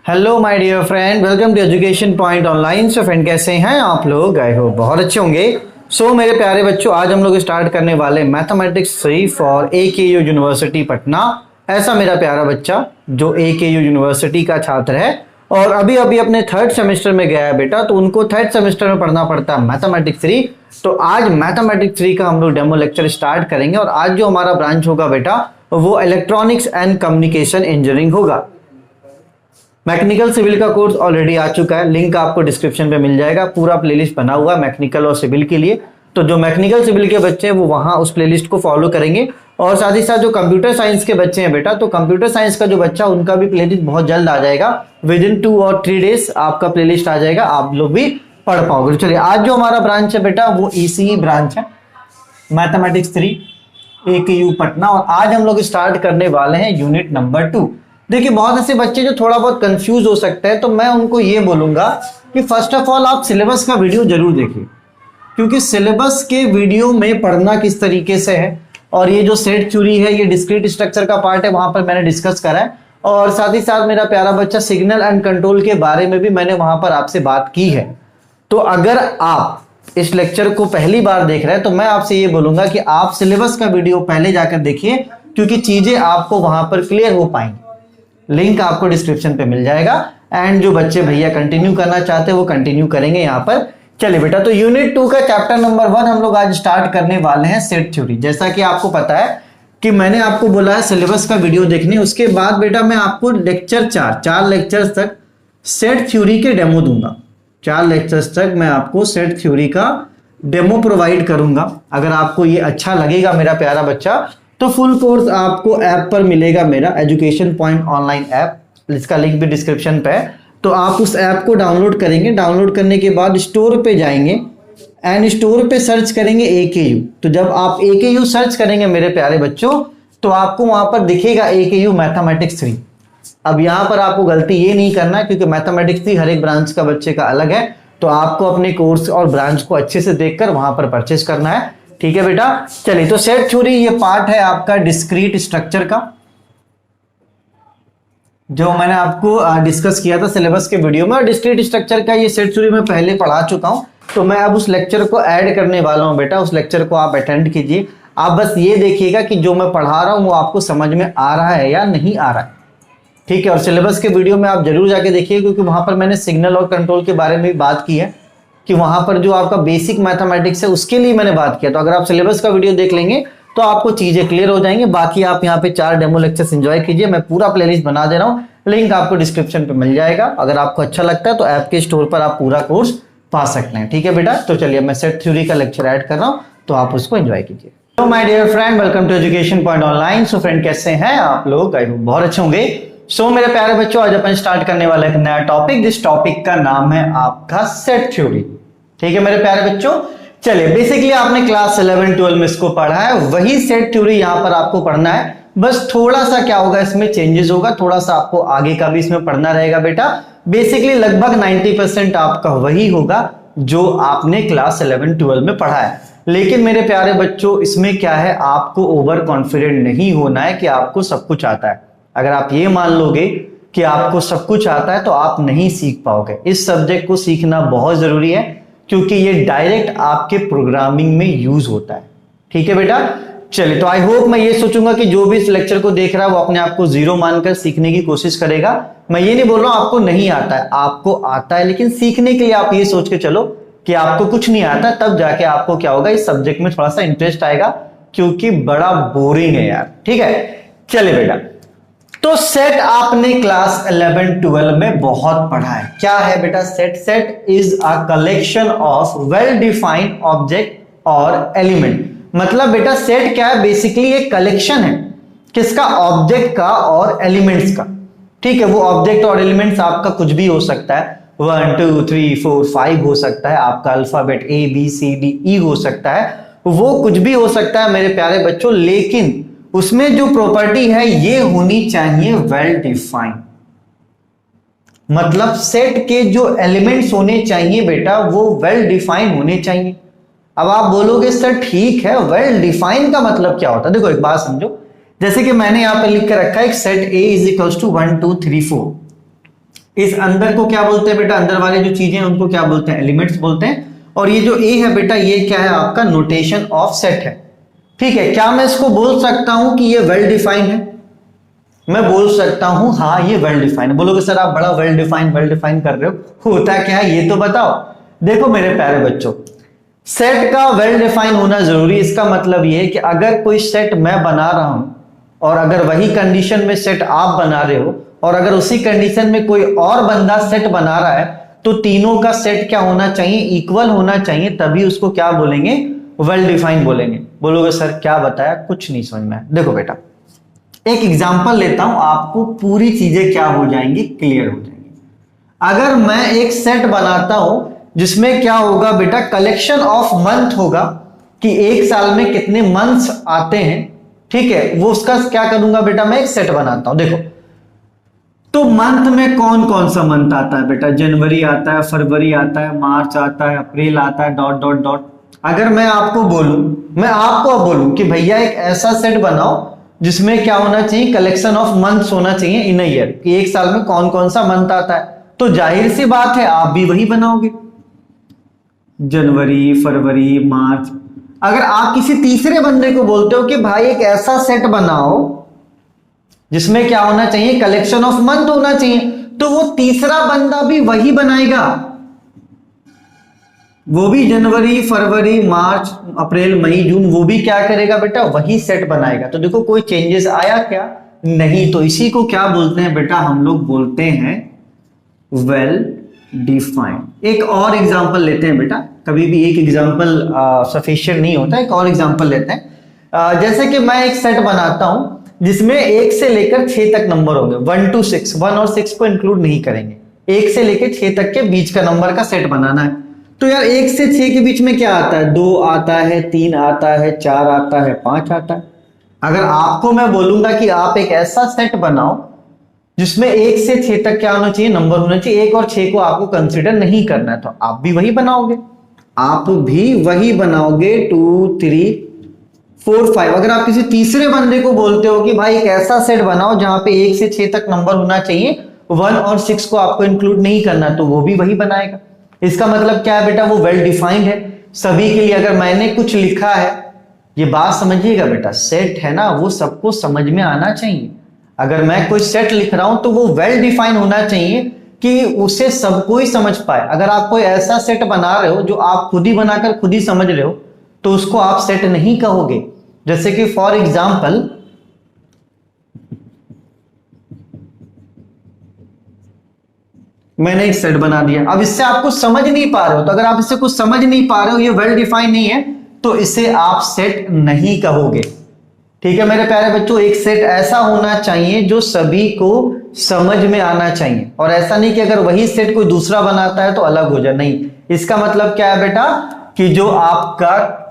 Hello my dear friend, welcome to education point online. So friend, कैसे हैं आप लोग? आई होप बहुत अच्छे होंगे। सो मेरे प्यारे बच्चों, आज हम लोग स्टार्ट करने वाले mathematics 3 for AKU university Patna. ऐसा मेरा प्यारा बच्चा जो AKU यूनिवर्सिटी का छात्र है और अभी अभी अपने थर्ड सेमेस्टर में गया है बेटा, तो उनको थर्ड सेमेस्टर में पढ़ना पड़ता है मैथमेटिक्स 3। तो आज मैथमेटिक्स 3 का हम लोग डेमो लेक्चर स्टार्ट करेंगे और आज जो हमारा ब्रांच होगा बेटा वो इलेक्ट्रॉनिक्स एंड कम्युनिकेशन इंजीनियरिंग होगा। मैकेनिकल सिविल का कोर्स ऑलरेडी आ चुका है, लिंक आपको डिस्क्रिप्शन पे मिल जाएगा। पूरा प्लेलिस्ट बना हुआ है मैकेनिकल और सिविल के लिए, तो जो मैकेनिकल सिविल के बच्चे हैं वो वहां उस प्लेलिस्ट को फॉलो करेंगे। और साथ ही साथ जो कंप्यूटर साइंस के बच्चे हैं बेटा, तो कंप्यूटर साइंस का जो बच्चा उनका भी प्लेलिस्ट बहुत जल्द आ जाएगा। विद इन 2 और 3 डेज आपका प्लेलिस्ट आ जाएगा, आप लोग भी पढ़ पाओगे। तो चलिए, आज जो हमारा ब्रांच है बेटा वो ECE ब्रांच है, मैथमेटिक्स 3 AKU पटना। और आज हम लोग स्टार्ट करने वाले हैं यूनिट नंबर 2। देखिए, बहुत ऐसे बच्चे जो थोड़ा बहुत कंफ्यूज हो सकते हैं, तो मैं उनको ये बोलूंगा कि फर्स्ट ऑफ ऑल आप सिलेबस का वीडियो जरूर देखिए, क्योंकि सिलेबस के वीडियो में पढ़ना किस तरीके से है और ये जो सेट थ्योरी है, ये डिस्क्रीट स्ट्रक्चर का पार्ट है, वहां पर मैंने डिस्कस करा है। और साथ ही साथ मेरा प्यारा बच्चा सिग्नल एंड कंट्रोल के बारे में भी मैंने वहां पर आपसे बात की है। तो अगर आप इस लेक्चर को पहली बार देख रहे हैं तो मैं आपसे ये बोलूंगा कि आप सिलेबस का वीडियो पहले जाकर देखिए, क्योंकि चीजें आपको वहां पर क्लियर हो पाएंगी। लिंक आपको डिस्क्रिप्शन पे मिल जाएगा। एंड जो बच्चे भैया कंटिन्यू करना चाहते हैं वो कंटिन्यू करेंगे यहाँ पर। चलिए बेटा, तो यूनिट 2 का चैप्टर नंबर 1 हम लोग आज स्टार्ट करने वाले हैं, सेट थ्योरी। जैसा कि आपको पता है कि मैंने आपको बोला है सिलेबस का वीडियो देखने, उसके बाद बेटा मैं आपको लेक्चर 4 लेक्चर्स तक सेट थ्योरी के डेमो दूंगा। 4 लेक्चर्स तक मैं आपको सेट थ्योरी का डेमो प्रोवाइड करूंगा। अगर आपको ये अच्छा लगेगा मेरा प्यारा बच्चा, तो फुल कोर्स आपको ऐप पर मिलेगा, मेरा एजुकेशन पॉइंट ऑनलाइन ऐप, इसका लिंक भी डिस्क्रिप्शन पे है। तो आप उस ऐप को डाउनलोड करेंगे, डाउनलोड करने के बाद स्टोर पे जाएंगे एंड स्टोर पे सर्च करेंगे AKU। तो जब आप AKU सर्च करेंगे मेरे प्यारे बच्चों, तो आपको वहां पर दिखेगा AKU मैथमेटिक्स 3। अब यहाँ पर आपको गलती ये नहीं करना है, क्योंकि मैथमेटिक्स 3 हर एक ब्रांच का बच्चे का अलग है, तो आपको अपने कोर्स और ब्रांच को अच्छे से देखकर वहां पर परचेस करना है। ठीक है बेटा, चलिए। तो सेट थ्योरी ये पार्ट है आपका डिस्क्रीट स्ट्रक्चर का, जो मैंने आपको डिस्कस किया था सिलेबस के वीडियो में। और डिस्क्रीट स्ट्रक्चर का ये सेट थ्योरी मैं पहले पढ़ा चुका हूं, तो मैं अब उस लेक्चर को ऐड करने वाला हूं बेटा। उस लेक्चर को आप अटेंड कीजिए। आप बस ये देखिएगा कि जो मैं पढ़ा रहा हूं वो आपको समझ में आ रहा है या नहीं आ रहा है। ठीक है, और सिलेबस के वीडियो में आप जरूर जाके देखिए, क्योंकि वहां पर मैंने सिग्नल और कंट्रोल के बारे में भी बात की है, कि वहां पर जो आपका बेसिक मैथमेटिक्स है उसके लिए मैंने बात किया। तो अगर आप सिलेबस का वीडियो देख लेंगे तो आपको चीजें क्लियर हो जाएंगी। बाकी आप यहाँ पे 4 डेमो लेक्चर्स एंजॉय कीजिए। मैं पूरा प्लेलिस्ट बना दे रहा हूँ, लिंक आपको डिस्क्रिप्शन पे मिल जाएगा। अगर आपको अच्छा लगता है तो ऐप के स्टोर पर आप पूरा कोर्स पा सकते हैं। ठीक है बेटा, तो चलिए मैं सेट थ्योरी का लेक्चर ऐड कर रहा हूँ, तो आप उसको एंजॉय कीजिए। तो my dear friend, welcome to education point online. So friend, कैसे हैं आप लोग? आई होप बहुत अच्छे होंगे। सो मेरे प्यारे बच्चों, आज अपन स्टार्ट करने वाला एक नया टॉपिक। जिस टॉपिक का नाम है आपका सेट थ्योरी। ठीक है मेरे प्यारे बच्चों, चलिए। बेसिकली आपने क्लास 11-12 में इसको पढ़ा है, वही सेट थ्योरी यहां पर आपको पढ़ना है। बस थोड़ा सा क्या होगा, इसमें चेंजेस होगा, थोड़ा सा आपको आगे का भी इसमें पढ़ना रहेगा बेटा। बेसिकली लगभग 90% आपका वही होगा जो आपने क्लास 11-12 में पढ़ा है। लेकिन मेरे प्यारे बच्चों, इसमें क्या है, आपको ओवर कॉन्फिडेंट नहीं होना है कि आपको सब कुछ आता है। अगर आप ये मान लोगे कि आपको सब कुछ आता है तो आप नहीं सीख पाओगे। इस सब्जेक्ट को सीखना बहुत जरूरी है, क्योंकि ये डायरेक्ट आपके प्रोग्रामिंग में यूज होता है। ठीक है बेटा, चलिए। तो आई होप, मैं ये सोचूंगा कि जो भी इस लेक्चर को देख रहा है वो अपने आप को 0 मानकर सीखने की कोशिश करेगा। मैं ये नहीं बोल रहा हूं आपको नहीं आता है, आपको आता है, लेकिन सीखने के लिए आप ये सोच के चलो कि आपको कुछ नहीं आता, तब जाके आपको क्या होगा, इस सब्जेक्ट में थोड़ा सा इंटरेस्ट आएगा, क्योंकि बड़ा बोरिंग है यार। ठीक है, चलिए बेटा। तो सेट आपने क्लास 11-12 में बहुत पढ़ा है। क्या है बेटा set? Set is a collection of well defined object और एलिमेंट। मतलब बेटा सेट क्या है? बेसिकली एक कलेक्शन है, किसका? ऑब्जेक्ट का और एलिमेंट्स का। ठीक है, वो ऑब्जेक्ट और एलिमेंट्स आपका कुछ भी हो सकता है, 1 2 3 4 5 हो सकता है, आपका अल्फाबेट ABCDE हो सकता है, वो कुछ भी हो सकता है मेरे प्यारे बच्चों। लेकिन उसमें जो प्रॉपर्टी है ये होनी चाहिए वेल डिफाइंड। मतलब सेट के जो एलिमेंट्स होने चाहिए बेटा वो वेल डिफाइंड होने चाहिए। अब आप बोलोगे सर ठीक है, वेल डिफाइंड का मतलब क्या होता है? देखो एक बात समझो, जैसे कि मैंने यहां पर लिख कर रखा है एक set A is equals to 1 2 3 4। इस अंदर को क्या बोलते हैं बेटा, अंदर वाले जो चीजें हैं उनको क्या बोलते हैं, एलिमेंट्स बोलते हैं। और ये जो ए है बेटा, ये क्या है आपका नोटेशन ऑफ सेट है। ठीक है, क्या मैं इसको बोल सकता हूं कि ये वेल डिफाइंड है? मैं बोल सकता हूं हाँ ये वेल डिफाइंड है। बोलोगे सर आप बड़ा वेल डिफाइंड कर रहे हो, होता क्या है ये तो बताओ। देखो मेरे प्यारे बच्चों, सेट का वेल डिफाइन होना जरूरी। इसका मतलब ये है कि अगर कोई सेट मैं बना रहा हूं और अगर वही कंडीशन में सेट आप बना रहे हो और अगर उसी कंडीशन में कोई और बंदा सेट बना रहा है, तो तीनों का सेट क्या होना चाहिए, इक्वल होना चाहिए, तभी उसको क्या बोलेंगे, वेल डिफाइंड बोलेंगे। बोलोगे सर क्या बताया, कुछ नहीं समझ में आया। देखो बेटा एक एग्जांपल लेता हूं, आपको पूरी चीजें क्या हो जाएंगी, क्लियर हो जाएंगी। अगर मैं एक सेट बनाता हूं जिसमें क्या होगा बेटा, कलेक्शन ऑफ मंथ होगा कि एक साल में कितने मंथ्स आते हैं, ठीक है, वो उसका क्या करूंगा बेटा, मैं एक सेट बनाता हूं। देखो तो मंथ में कौन कौन सा मंथ आता है बेटा, जनवरी आता है, फरवरी आता है, मार्च आता है, अप्रैल आता है, डॉट डॉट डॉट। अगर मैं आपको बोलूं, मैं आपको बोलूं कि भैया एक ऐसा सेट बनाओ जिसमें क्या होना चाहिए, कलेक्शन ऑफ मंथ्स होना चाहिए इन अ ईयर, कि एक साल में कौन कौन सा मंथ आता है, तो जाहिर सी बात है आप भी वही बनाओगे, जनवरी, फरवरी, मार्च। अगर आप किसी तीसरे बंदे को बोलते हो कि भाई एक ऐसा सेट बनाओ जिसमें क्या होना चाहिए, कलेक्शन ऑफ मंथ होना चाहिए, तो वो तीसरा बंदा भी वही बनाएगा, वो भी जनवरी, फरवरी, मार्च, अप्रैल, मई, जून, वो भी क्या करेगा बेटा, वही सेट बनाएगा। तो देखो कोई चेंजेस आया क्या, नहीं। तो इसी को क्या बोलते हैं बेटा, हम लोग बोलते हैं वेल डिफाइंड। एक और एग्जांपल लेते हैं बेटा, कभी भी एक एग्जांपल सफिशिएंट नहीं होता, एक और एग्जांपल लेते हैं। जैसे कि मैं एक सेट बनाता हूं जिसमें 1 से लेकर 6 तक नंबर होंगे, 1 to 6, 1 और 6 को इंक्लूड नहीं करेंगे, 1 से लेकर 6 तक के बीच का नंबर का सेट बनाना है। तो यार 1 से 6 के बीच में क्या आता है, 2 आता है, 3 आता है, 4 आता है, 5 आता है। अगर आपको मैं बोलूंगा कि आप एक ऐसा सेट बनाओ जिसमें 1 से 6 तक क्या होना चाहिए, नंबर होना चाहिए, 1 और 6 को आपको कंसिडर नहीं करना है, तो आप भी वही बनाओगे, आप भी वही बनाओगे, 2, 3, 4, 5। अगर आप किसी तीसरे बंदे को बोलते हो कि भाई एक ऐसा सेट बनाओ जहां पे 1 से 6 तक नंबर होना चाहिए, 1 और 6 को आपको इंक्लूड नहीं करना, तो वो भी वही बनाएगा। इसका मतलब क्या है बेटा, वो वेल डिफाइंड है सभी के लिए। अगर मैंने कुछ लिखा है, ये बात समझिएगा बेटा, सेट है ना, वो सबको समझ में आना चाहिए। अगर मैं कोई सेट लिख रहा हूं तो वो वेल डिफाइंड होना चाहिए कि उसे सब कोई समझ पाए। अगर आप कोई ऐसा सेट बना रहे हो जो आप खुद ही बनाकर खुद ही समझ रहे हो, तो उसको आप सेट नहीं कहोगे। जैसे कि फॉर एग्जाम्पल मैंने एक सेट बना दिया, अब इससे आप कुछ समझ नहीं पा रहे हो, तो अगर आप इससे कुछ समझ नहीं पा रहे हो, ये वेल डिफाइंड नहीं है, तो इसे आप सेट नहीं कहोगे। ठीक है मेरे प्यारे बच्चों, एक सेट ऐसा होना चाहिए जो सभी को समझ में आना चाहिए, और ऐसा नहीं कि अगर वही सेट कोई दूसरा बनाता है तो अलग हो जाए, नहीं। इसका मतलब क्या है बेटा, कि जो आपका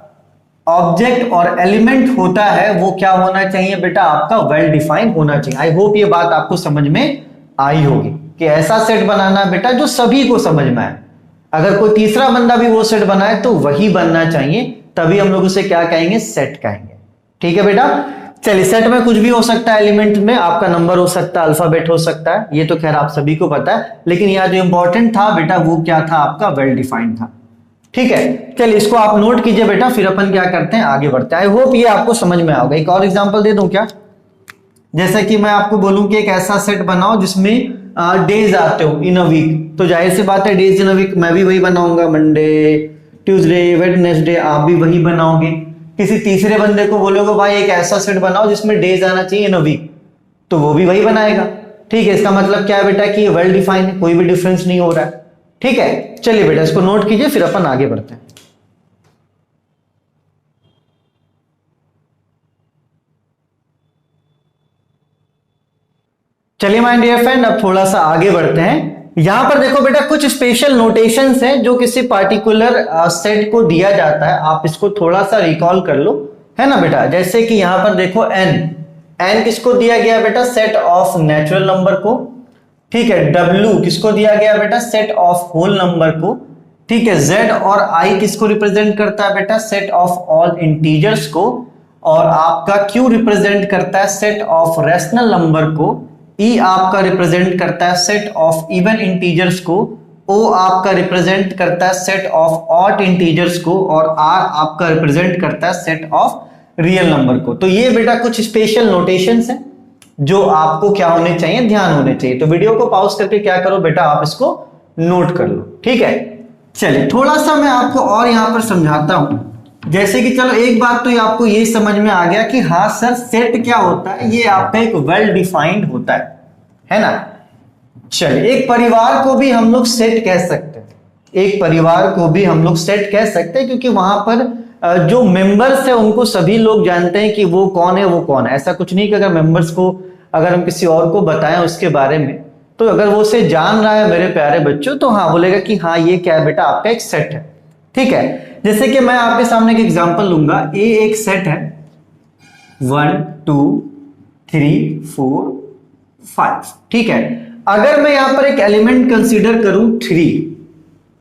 ऑब्जेक्ट और एलिमेंट होता है वो क्या होना चाहिए बेटा, आपका वेल डिफाइंड होना चाहिए। आई होप ये बात आपको समझ में आई होगी कि ऐसा सेट बनाना बेटा जो सभी को समझ में आए। अगर कोई तीसरा बंदा भी वो सेट बनाए तो वही बनना चाहिए, तभी हम लोग उसे क्या कहेंगे, सेट कहेंगे। ठीक है बेटा, चलिए सेट में कुछ भी हो सकता है, एलिमेंट में आपका नंबर हो सकता है, अल्फाबेट हो सकता है, ये तो खैर आप सभी को पता है, लेकिन यहाँ जो इंपॉर्टेंट था बेटा वो क्या था, आपका वेल डिफाइंड था। ठीक है, चलिए इसको आप नोट कीजिए बेटा, फिर अपन क्या करते हैं, आगे बढ़ते हैं। आई होप ये आपको समझ में आओगे। एक और एग्जांपल दे दूं क्या, जैसे कि मैं आपको बोलूं कि एक ऐसा सेट बनाओ जिसमें डेज आते हो इन अ वीक, तो जाहिर सी बात है डेज इन अ वीक मैं भी वही बनाऊंगा, मंडे, ट्यूसडे, वेडनेसडे, आप भी वही बनाओगे। किसी तीसरे बंदे को बोलोगे भाई एक ऐसा सेट बनाओ जिसमें डेज आना चाहिए इन अ वीक, तो वो भी वही बनाएगा। ठीक है, इसका मतलब क्या है बेटा, कि वेल डिफाइंड है, कोई भी डिफरेंस नहीं हो रहा है। ठीक है, चलिए बेटा इसको नोट कीजिए, फिर अपन आगे बढ़ते हैं। चलिए माय डियर फ्रेंड, अब थोड़ा सा आगे बढ़ते हैं। यहां पर देखो बेटा कुछ स्पेशल नोटेशंस हैं जो किसी पार्टिकुलर सेट को दिया जाता है, आप इसको थोड़ा सा रिकॉल कर लो, है ना बेटा। जैसे कि यहां पर देखो एन किसको दिया गया बेटा, सेट ऑफ नेचुरल नंबर को। ठीक है, डब्ल्यू किसको दिया गया बेटा, सेट ऑफ होल नंबर को। ठीक है, जेड और आई किसको रिप्रेजेंट करता है बेटा, सेट ऑफ ऑल इंटीजर्स को। और आपका क्यू रिप्रेजेंट करता है सेट ऑफ रैशनल नंबर को। ई आपका रिप्रेजेंट करता है सेट ऑफ इवन इंटीजर्स को, ओ आपका रिप्रेजेंट करता है सेट ऑफ ऑड इंटीजर्स को, और आर आपका रिप्रेजेंट करता है सेट ऑफ रियल नंबर को। तो ये बेटा कुछ स्पेशल नोटेशंस हैं जो आपको क्या होने चाहिए, ध्यान होने चाहिए। तो वीडियो को पॉज करके क्या करो बेटा, आप इसको नोट कर लो, ठीक है। चलिए थोड़ा सा मैं आपको और यहां पर समझाता हूं। जैसे कि चलो एक बात तो ये आपको ये समझ में आ गया कि हाँ सर सेट क्या होता है, ये आपका एक वेल डिफाइंड होता है ना। चलिए एक परिवार को भी हम लोग सेट कह सकते हैं, एक परिवार को भी हम लोग सेट कह सकते हैं, क्योंकि वहां पर जो मेंबर्स है उनको सभी लोग जानते हैं कि वो कौन है, वो कौन है। ऐसा कुछ नहीं कि अगर मेंबर्स को अगर हम किसी और को बताएं उसके बारे में, तो अगर वो उसे जान रहा है मेरे प्यारे बच्चों, तो हाँ बोलेगा कि हाँ ये क्या है बेटा, आपका एक सेट है, ठीक है। जैसे कि मैं आपके सामने एक एग्जांपल लूंगा, ए एक सेट है 1 2 3 4 5, ठीक है। अगर मैं यहां पर एक एलिमेंट कंसीडर करूं 3,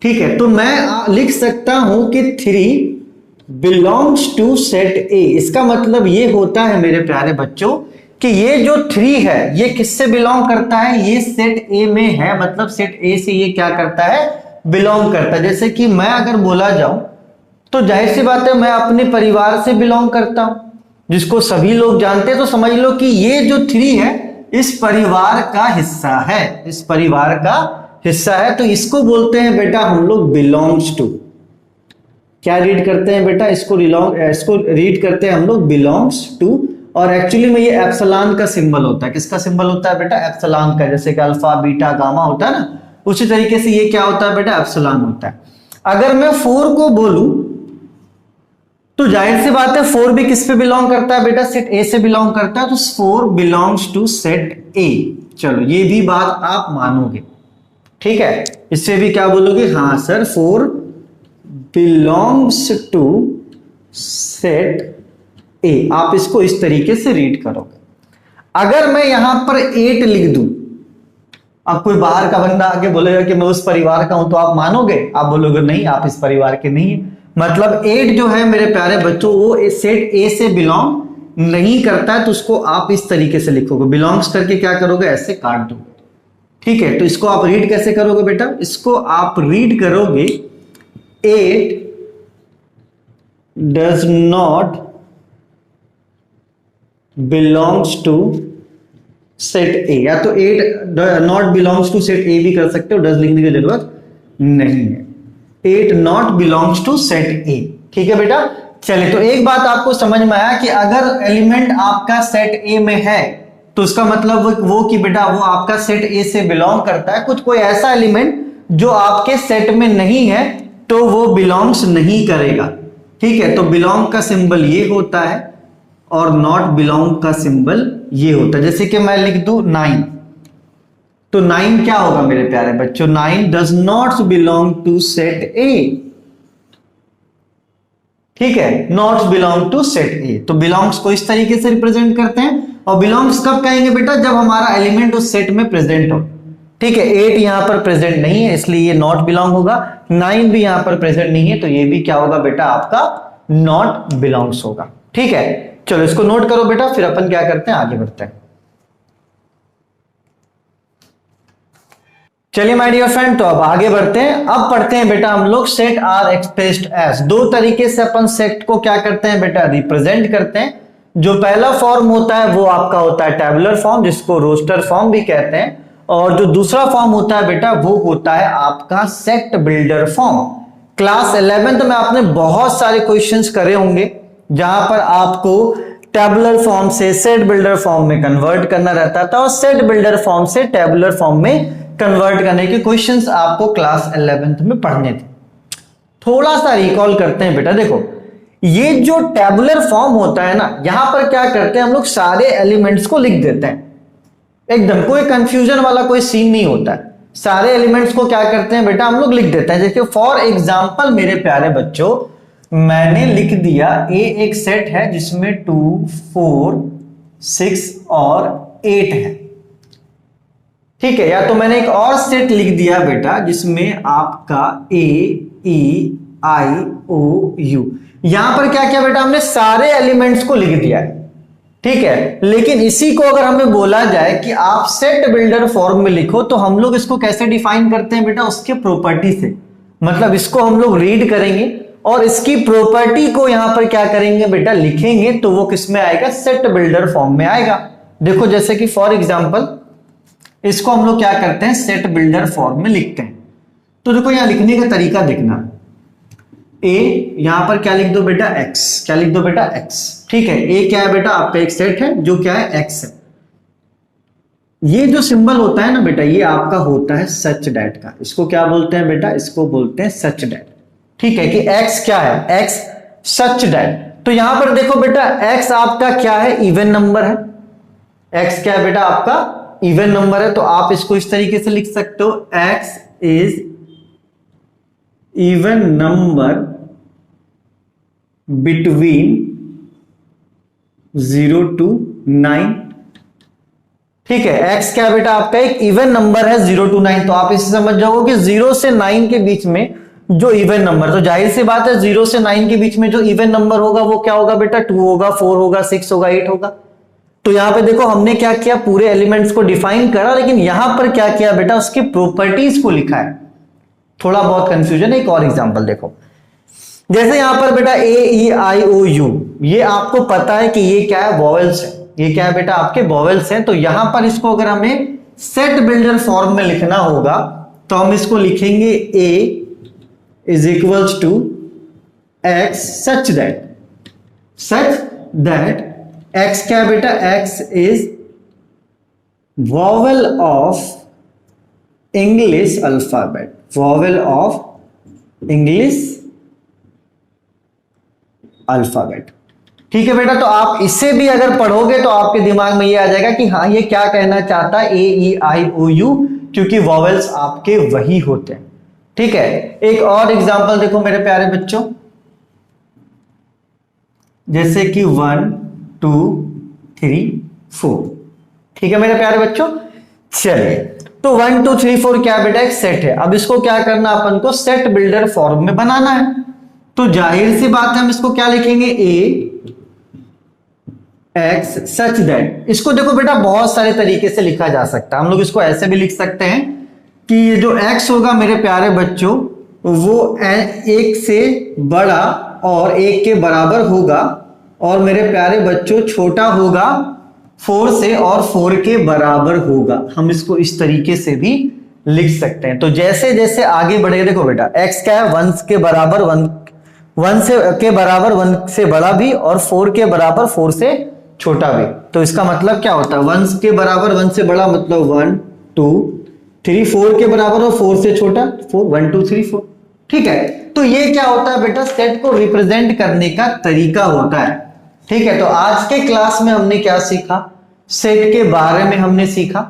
ठीक है, तो मैं लिख सकता हूं कि 3 बिलोंग्स टू सेट ए। इसका मतलब ये होता है मेरे प्यारे बच्चों कि ये जो 3 है ये किससे बिलोंग करता है, ये सेट ए में है, मतलब सेट ए से ये क्या करता है, बिलोंग करता है। जैसे कि मैं अगर बोला जाऊं तो जाहिर सी बात है मैं अपने परिवार से बिलोंग करता हूं, जिसको सभी लोग जानते हैं। तो समझ लो कि ये जो 3 है इस परिवार का हिस्सा है, इस परिवार का हिस्सा है। तो इसको बोलते हैं बेटा हम लोग बिलोंग्स टू। क्या रीड करते हैं बेटा, इसको रीड करते हैं हम लोग बिलोंग्स टू। और एक्चुअली में ये एप्सिलॉन का सिंबल होता है। किसका सिंबल होता है बेटा, एप्सिलॉन का। जैसे कि अल्फा बीटा गामा होता है ना, उसी तरीके से ये क्या होता है बेटा, एप्सिलॉन होता है। अगर मैं 4 को बोलूं तो जाहिर सी बात है 4 भी किस पे बिलोंग करता है बेटा, सेट ए से बिलोंग करता है। तो 4 बिलोंग्स टू सेट ए। चलो ये भी बात आप मानोगे, ठीक है। इससे भी क्या बोलोगे, हाँ sir 4 belongs to set A. आप इसको इस तरीके से रीड करोगे। अगर मैं यहां पर 8 लिख दूं, अब कोई बाहर का बंदा आके बोलेगा कि मैं उस परिवार का हूं, तो आप मानोगे, आप बोलोगे नहीं आप इस परिवार के नहीं है। मतलब 8 जो है मेरे प्यारे बच्चों वो सेट ए से बिलोंग नहीं करता है। तो उसको आप इस तरीके से लिखोगे, बिलोंग्स करके क्या करोगे, ऐसे काट दोगे, ठीक है। तो इसको आप रीड कैसे करोगे बेटा, इसको आप रीड करोगे 8 does not belongs to set A. या तो 8 not belongs to set A भी कर सकते हो, डज लिखने की जरूरत नहीं है। 8 not belongs to set A, ठीक है बेटा। चलिए तो एक बात आपको समझ में आया कि अगर एलिमेंट आपका सेट ए में है तो उसका मतलब वो कि बेटा वो आपका सेट ए से बिलोंग करता है। कुछ कोई ऐसा एलिमेंट जो आपके सेट में नहीं है तो वो बिलोंग्स नहीं करेगा, ठीक है। तो बिलोंग का सिंबल ये होता है और नॉट बिलोंग का सिंबल ये होता है। जैसे कि मैं लिख दूं 9, तो 9 क्या होगा मेरे प्यारे बच्चों, 9 does not belong to set A, ठीक है, not belong to set A. तो बिलोंग्स को इस तरीके से रिप्रेजेंट करते हैं। और बिलोंग्स कब कहेंगे बेटा, जब हमारा एलिमेंट उस सेट में प्रेजेंट हो, ठीक है। 8 यहां पर प्रेजेंट नहीं है इसलिए ये नॉट बिलोंग होगा। 9 भी यहां पर प्रेजेंट नहीं है तो ये भी क्या होगा बेटा, आपका नॉट बिलोंग्स होगा, ठीक है। चलो इसको नोट करो बेटा, फिर अपन क्या करते हैं, आगे बढ़ते हैं। चलिए माय डियर फ्रेंड, तो अब आगे बढ़ते हैं। अब पढ़ते हैं बेटा हम लोग सेट आर एक्सप्रेस्ड एज। दो तरीके से अपन सेट को क्या करते हैं बेटा, रिप्रेजेंट करते हैं। जो पहला फॉर्म होता है वो आपका होता है टेबुलर फॉर्म, जिसको रोस्टर फॉर्म भी कहते हैं। और जो दूसरा फॉर्म होता है बेटा वो होता है आपका set builder form. Class 11th में आपने बहुत सारे क्वेश्चंस करे होंगे जहां पर आपको टेबुलर फॉर्म से सेट बिल्डर फॉर्म में कन्वर्ट करना रहता था और सेट बिल्डर फॉर्म से टेबुलर फॉर्म में कन्वर्ट करने के क्वेश्चंस आपको क्लास 11th में पढ़ने थे। थोड़ा सा रिकॉल करते हैं बेटा। देखो ये जो टेबुलर फॉर्म होता है ना, यहां पर क्या करते हैं हम लोग, सारे एलिमेंट्स को लिख देते हैं। एकदम कोई कंफ्यूजन वाला कोई सीन नहीं होता है। सारे एलिमेंट्स को क्या करते हैं बेटा, हम लोग लिख देते हैं। जैसे फॉर एग्जाम्पल मेरे प्यारे बच्चों, मैंने लिख दिया ए एक सेट है जिसमें 2 4 6 और 8 है, ठीक है। या तो मैंने एक और सेट लिख दिया बेटा जिसमें आपका ए ई आई ओ यू। यहां पर क्या किया बेटा, हमने सारे एलिमेंट्स को लिख दिया है, ठीक है। लेकिन इसी को अगर हमें बोला जाए कि आप सेट बिल्डर फॉर्म में लिखो, तो हम लोग इसको कैसे डिफाइन करते हैं बेटा? उसके प्रॉपर्टी से। मतलब इसको हम लोग रीड करेंगे और इसकी प्रॉपर्टी को यहां पर क्या करेंगे बेटा? लिखेंगे, तो वो किस में आएगा? सेट बिल्डर फॉर्म में आएगा। देखो जैसे कि फॉर एग्जांपल इसको हम लोग क्या करते हैं? सेट बिल्डर फॉर्म में लिखते हैं। तो देखो यहां लिखने का तरीका देखना। ए यहां पर क्या लिख दो बेटा? एक्स। क्या लिख दो बेटा? एक्स। ठीक है। ए क्या है बेटा? आपका एक सेट है जो क्या है? एक्स है। ये जो सिंबल होता है ना बेटा, ये आपका होता है सच डैट का। इसको क्या बोलते हैं बेटा? इसको बोलते हैं सच डैट। ठीक है कि एक्स क्या है? X such that. तो यहां पर देखो बेटा, एक्स आपका क्या है? इवन नंबर है। एक्स क्या है बेटा? आपका इवन नंबर है। तो आप इसको इस तरीके से लिख सकते हो, x is even number between 0 to 9। ठीक है। x क्या बेटा? आपका एक इवन नंबर है 0 to 9। तो आप इसे समझ जाओगे कि 0 से 9 के बीच में जो इवन नंबर, तो जाहिर सी बात है 0 से 9 के बीच में जो इवन नंबर होगा वो क्या होगा बेटा? 2 होगा, 4 होगा, 6 होगा, 8 होगा। तो यहां पे देखो हमने क्या किया? पूरे एलिमेंट्स को डिफाइन करा, लेकिन यहां पर क्या किया बेटा? उसकी प्रॉपर्टीज को लिखा है। थोड़ा बहुत कंफ्यूजन है। एक और एग्जांपल देखो, जैसे यहां पर बेटा ए ई आई ओ यू, ये आपको पता है कि ये क्या है? वॉवेल्स है। ये क्या है बेटा? आपके वॉवेल्स हैं। तो यहां पर इसको अगर हमें सेट बिल्डर फॉर्म में लिखना होगा, तो हम इसको लिखेंगे A is equals to x such that x क्या है बेटा? X is vowel of English alphabet. Vowel of English alphabet. ठीक है बेटा। तो आप इससे भी अगर पढ़ोगे तो आपके दिमाग में ये आ जाएगा कि हाँ, ये क्या कहना चाहता है? ए ई आई ओ यू, क्योंकि वॉवेल्स आपके वही होते हैं। ठीक है। एक और एग्जांपल देखो मेरे प्यारे बच्चों, जैसे कि 1 2 3 4। ठीक है मेरे प्यारे बच्चों। चलिए, तो 1 2 3 4 क्या बेटा? एक सेट है। अब इसको क्या करना? अपन को सेट बिल्डर फॉर्म में बनाना है। तो जाहिर सी बात है हम इसको क्या लिखेंगे? ए एक्स सच दैट। इसको देखो बेटा बहुत सारे तरीके से लिखा जा सकता है। हम लोग इसको ऐसे भी लिख सकते हैं कि ये जो एक्स होगा मेरे प्यारे बच्चों, वो एक से बड़ा और एक के बराबर होगा, और मेरे प्यारे बच्चों छोटा होगा 4 से और 4 के बराबर होगा। हम इसको इस तरीके से भी लिख सकते हैं। तो जैसे जैसे आगे बढ़ेगा, देखो बेटा x क्या है? 1 के बराबर 1 से के बराबर 1 से बड़ा भी, और 4 के बराबर 4 से छोटा भी। तो इसका मतलब क्या होता है? 1 के बराबर 1 से बड़ा मतलब 1 2 3, 4 के बराबर और 4 से छोटा 4, 1 2 3 4। ठीक है। तो ये क्या होता है बेटा? सेट को रिप्रेजेंट करने का तरीका होता है। ठीक है। तो आज के क्लास में हमने क्या सीखा? सेट के बारे में हमने सीखा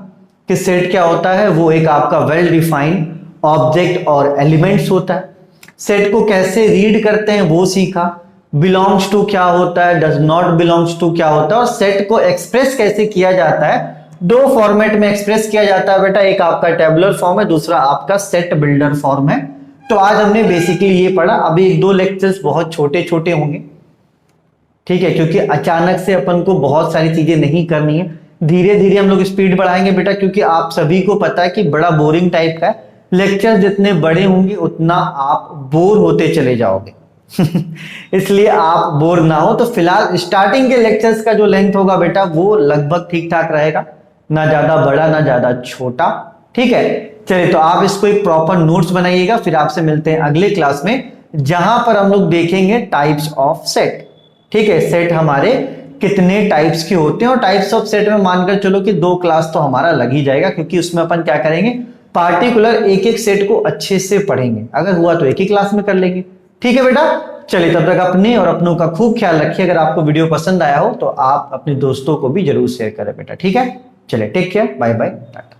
कि सेट क्या होता है। वो एक आपका वेल डिफाइंड ऑब्जेक्ट और एलिमेंट्स होता है। सेट को कैसे रीड करते हैं वो सीखा। बिलोंग्स टू क्या होता है, डज नॉट बिलोंग्स टू क्या होता है, और सेट को एक्सप्रेस कैसे किया जाता है। दो फॉर्मेट में एक्सप्रेस किया जाता है बेटा, एक आपका टेबुलर फॉर्म है, दूसरा आपका सेट बिल्डर फॉर्म है। तो आज हमने बेसिकली ये पढ़ा। अभी एक दो लेक्चर्स बहुत छोटे छोटे होंगे, ठीक है, क्योंकि अचानक से अपन को बहुत सारी चीजें नहीं करनी है। धीरे धीरे हम लोग स्पीड बढ़ाएंगे बेटा, क्योंकि आप सभी को पता है कि बड़ा बोरिंग टाइप का है। लेक्चर जितने बड़े होंगे उतना आप बोर होते चले जाओगे इसलिए आप बोर ना हो। तो फिलहाल स्टार्टिंग के लेक्चर्स का जो लेंथ होगा बेटा वो लगभग ठीक ठाक रहेगा, ना ज्यादा बड़ा ना ज्यादा छोटा। ठीक है, चलिए तो आप इसको एक प्रॉपर नोट्स बनाइएगा। फिर आपसे मिलते हैं अगले क्लास में, जहां पर हम लोग देखेंगे टाइप्स ऑफ सेट। ठीक है, सेट हमारे कितने टाइप्स के होते हैं, और टाइप्स ऑफ सेट में मानकर चलो कि 2 क्लास तो हमारा लग ही जाएगा, क्योंकि उसमें अपन क्या करेंगे, पार्टिकुलर एक एक सेट को अच्छे से पढ़ेंगे। अगर हुआ तो एक ही क्लास में कर लेंगे। ठीक है बेटा, चलिए तब तक अपने और अपनों का खूब ख्याल रखिए। अगर आपको वीडियो पसंद आया हो तो आप अपने दोस्तों को भी जरूर शेयर करें बेटा। ठीक है, चलिए take care, bye bye, Tata.